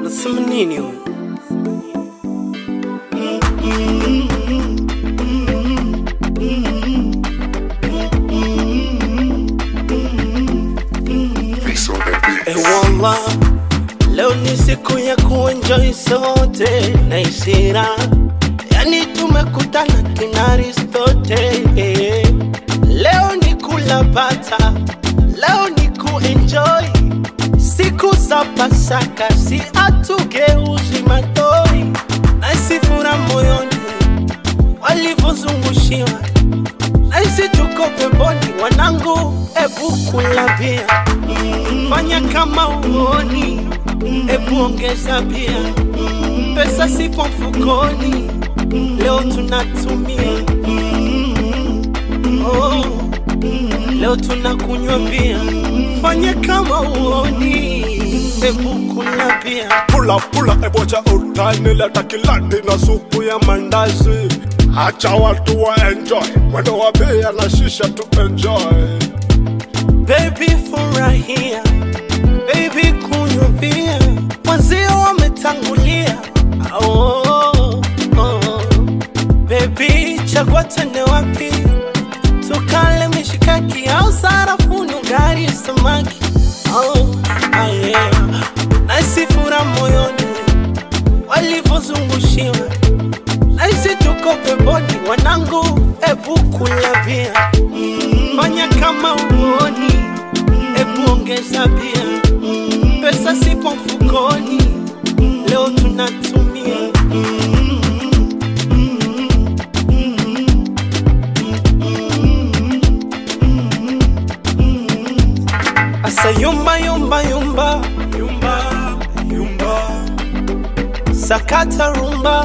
Nasema nini huyu? Wallah, leo ni siku ya kuenjoy sote na isira. Yani tumekutana kina Aristote. Leo ni kula bata, leo ni kuenjoy. Siku za Pasaka si atugeuzi matoi. Naisi fura moyoni walivozungushiwa. Naisi tuko peponi wanangu, ebu kula bia. Fanya kama uoni, ebu ongeza bia. Pesa sipo mfukoni, leo tunatumia. Oh, leo tunakunywa bia. Fanya kama uoni, ebu kula bia. Pula ebocha utani leta kilandi na supu ya mandazi. Acha watu wa enjoy, mwendo wa bia na shisha tu enjoy. Baby furahia, baby kunywa bia. Wazio wametangulia, oh. Baby chagua tende wapi, tukale mishikaki au sarafuni ugali samaki. Yeah. Naisi fura moyoni walivozungushiwa. Naisi tuko peponi wanangu, ebu kula bia. Fanya kama uoni, ebu ongeza bia. Pesa sipo mfukoni, leo tunatumia. Asa yumba yumba yumba, yumba yumba. Sakata rumba,